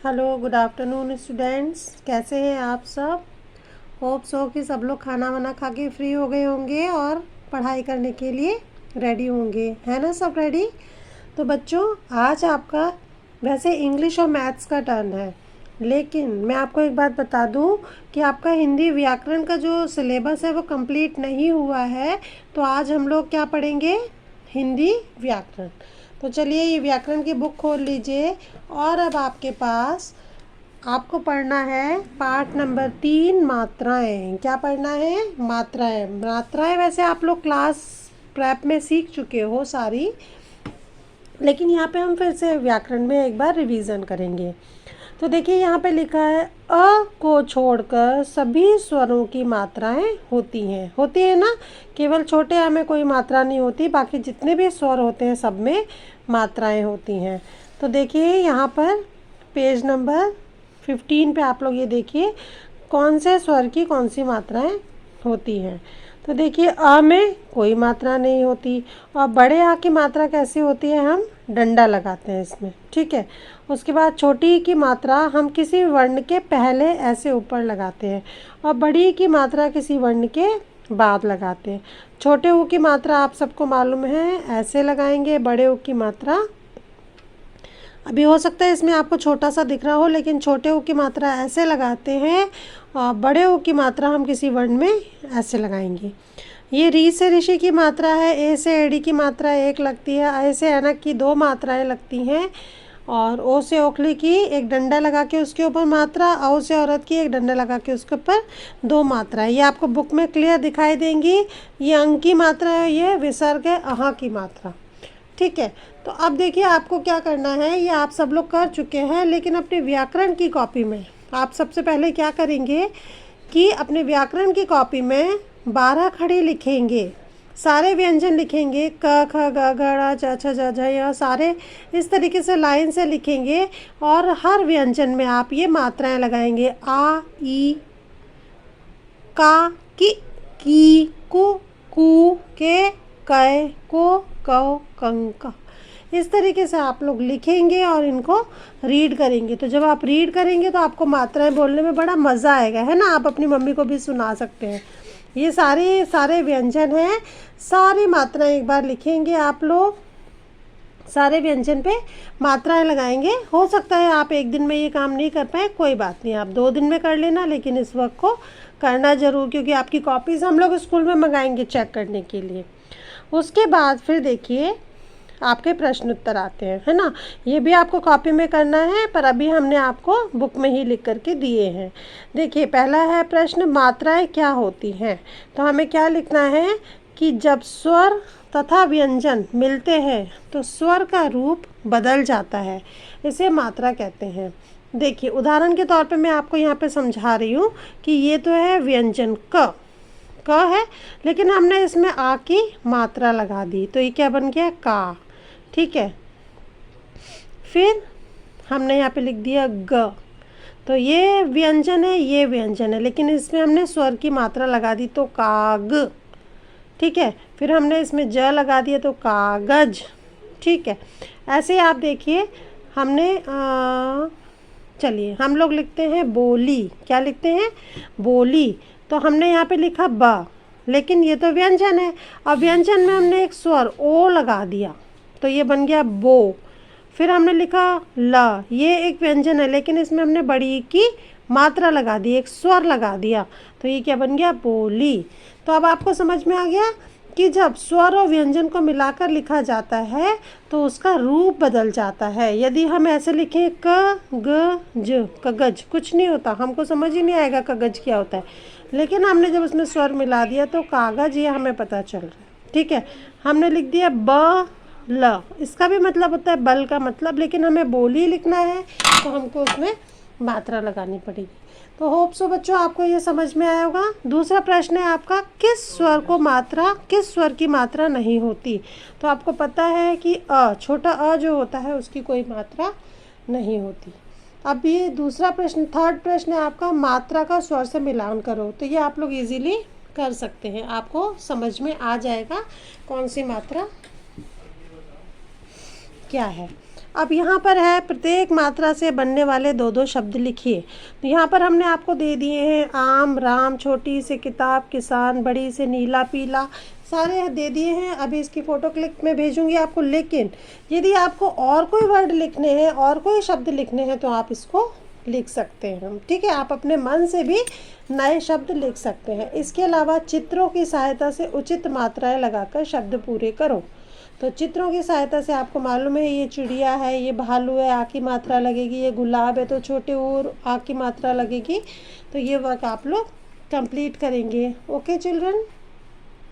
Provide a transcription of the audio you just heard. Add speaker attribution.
Speaker 1: Hello, good afternoon students. कैसे हैं आप सब? होप सो कि सब लोग खाना वाना खा के फ्री हो गए होंगे और पढ़ाई करने के लिए रेडी होंगे, है ना? सब रेडी? तो बच्चों, आज आपका वैसे इंग्लिश और मैथ्स का टर्न है, लेकिन मैं आपको एक बात बता दूं कि आपका हिंदी व्याकरण का जो सिलेबस है वो कंप्लीट नहीं हुआ है। तो आज हम लोग क्या पढ़ेंगे? हिंदी व्याकरण। तो चलिए, ये व्याकरण की बुक खोल लीजिए और अब आपके पास आपको पढ़ना है पाठ नंबर 3, मात्राएं। क्या पढ़ना है? मात्राएं। मात्राएं वैसे आप लोग क्लास प्रेप में सीख चुके हो सारी, लेकिन यहाँ पे हम फिर से व्याकरण में एक बार रिवीजन करेंगे। तो देखिए, यहाँ पे लिखा है अ को छोड़कर सभी स्वरों की मात्राएं होती हैं ना। केवल छोटे अ में कोई मात्रा नहीं होती, बाकी जितने भी स्वर होते हैं सब में मात्राएं होती हैं। तो देखिए, यहाँ पर पेज नंबर 15 पे आप लोग ये देखिए कौन से स्वर की कौन सी मात्राएं होती हैं। तो देखिए, अ में कोई मात्रा नहीं होती, और बड़े आ की मात्रा कैसी होती है? हम डंडा लगाते हैं इसमें, ठीक है। उसके बाद छोटी ई की मात्रा हम किसी वर्ण के पहले ऐसे ऊपर लगाते हैं, और बड़ी ई की मात्रा किसी वर्ण के बाद लगाते हैं। छोटे ऊ की मात्रा आप सबको मालूम है, ऐसे लगाएंगे। बड़े ऊ की मात्रा अभी हो सकता है इसमें आपको छोटा सा दिख रहा हो, लेकिन छोटे ऊ की मात्रा ऐसे लगाते हैं, और बड़े ऊ की मात्रा हम किसी वर्ण में ऐसे लगाएंगे। ये री से ऋषि की मात्रा है, ए से एड़ी की मात्रा एक लगती है, ऐ से ऐनक की 2 मात्राएं लगती हैं, और ओ से ओखली की एक डंडा लगा के उसके ऊपर मात्रा, औ से औरत की एक डंडा लगा के उसके ऊपर 2 मात्राएं। ये आपको बुक में क्लियर दिखाई देंगी। ये अंग की मात्रा है, ये विसर्ग है अहा की मात्रा, ठीक है। तो अब देखिए, आपको क्या करना है, ये आप सब लोग कर चुके हैं, लेकिन अपने व्याकरण की कॉपी में आप सबसे पहले क्या करेंगे कि अपने व्याकरण की कॉपी में 12 खड़ी लिखेंगे, सारे व्यंजन लिखेंगे, क ख ग घ ड़ च छ ज झ य, सारे इस तरीके से लाइन से लिखेंगे, और हर व्यंजन में आप ये मात्राएं लगाएंगे। आ, ई, का, की, कु, के, कै, को, कौ, कंका। इस तरीके से आप लोग लिखेंगे और इनको रीड करेंगे। तो जब आप रीड करेंगे तो आपको मात्राएं बोलने में बड़ा मज़ा आएगा, है ना। आप अपनी मम्मी को भी सुना सकते हैं। ये सारे व्यंजन हैं, सारी मात्राएं एक बार लिखेंगे आप लोग, सारे व्यंजन पे मात्राएं लगाएंगे। हो सकता है आप एक दिन में ये काम नहीं कर पाए, कोई बात नहीं, आप 2 दिन में कर लेना, लेकिन इस वक्त को करना ज़रूर, क्योंकि आपकी कॉपीज़ हम लोग स्कूल में मंगाएंगे चेक करने के लिए। उसके बाद फिर देखिए आपके प्रश्न उत्तर आते हैं, है ना। ये भी आपको कॉपी में करना है, पर अभी हमने आपको बुक में ही लिख करके दिए हैं। देखिए, पहला है प्रश्न, मात्राएं क्या होती हैं। तो हमें क्या लिखना है कि जब स्वर तथा व्यंजन मिलते हैं तो स्वर का रूप बदल जाता है, इसे मात्रा कहते हैं। देखिए, उदाहरण के तौर पे मैं आपको यहाँ पे समझा रही हूँ कि ये तो है व्यंजन क है, लेकिन हमने इसमें आ की मात्रा लगा दी, तो ये क्या बन गया? का, ठीक है। फिर हमने यहाँ पे लिख दिया ग, तो ये व्यंजन है, ये व्यंजन है, लेकिन इसमें हमने स्वर की मात्रा लगा दी, तो काग, ठीक है। फिर हमने इसमें ज लगा दिया, तो कागज, ठीक है। ऐसे ही आप देखिए, हमने चलिए हम लोग लिखते हैं बोली। क्या लिखते हैं? बोली। तो हमने यहाँ पे लिखा ब, लेकिन ये तो व्यंजन है, और व्यंजन में हमने एक स्वर ओ लगा दिया, तो ये बन गया बो। फिर हमने लिखा ल, ये एक व्यंजन है, लेकिन इसमें हमने बड़ी की मात्रा लगा दी, एक स्वर लगा दिया, तो ये क्या बन गया? बोली। तो अब आपको समझ में आ गया कि जब स्वर और व्यंजन को मिलाकर लिखा जाता है तो उसका रूप बदल जाता है। यदि हम ऐसे लिखें क ग ज, कगज, कुछ नहीं होता, हमको समझ ही नहीं आएगा कगज क्या होता है, लेकिन हमने जब उसमें स्वर मिला दिया तो कागज, ये हमें पता चल रहा है, ठीक है। हमने लिख दिया ब ल, इसका भी मतलब होता है बल का मतलब, लेकिन हमें बोली लिखना है तो हमको उसमें मात्रा लगानी पड़ेगी। तो होप सो बच्चों आपको ये समझ में आया होगा। दूसरा प्रश्न है आपका, किस स्वर की मात्रा नहीं होती। तो आपको पता है कि अ, छोटा अ जो होता है उसकी कोई मात्रा नहीं होती। अब ये दूसरा प्रश्न, थर्ड प्रश्न है आपका, मात्रा का स्वर से मिलान करो। तो ये आप लोग इजीली कर सकते हैं, आपको समझ में आ जाएगा कौन सी मात्रा क्या है। अब यहाँ पर है प्रत्येक मात्रा से बनने वाले दो दो शब्द लिखिए। तो यहाँ पर हमने आपको दे दिए हैं आम, राम, छोटी से किताब, किसान, बड़ी से नीला पीला, सारे दे दिए हैं। अभी इसकी फ़ोटो क्लिक में भेजूंगी आपको, लेकिन यदि आपको और कोई वर्ड लिखने हैं और कोई शब्द लिखने हैं तो आप इसको लिख सकते हैं, ठीक है। आप अपने मन से भी नए शब्द लिख सकते हैं। इसके अलावा चित्रों की सहायता से उचित मात्राएं लगाकर शब्द पूरे करो। तो चित्रों की सहायता से आपको मालूम है ये चिड़िया है, ये भालू है, आ की मात्रा लगेगी, ये गुलाब है तो छोटे और आ की मात्रा लगेगी। तो ये वर्क आप लोग कंप्लीट करेंगे। Okay children.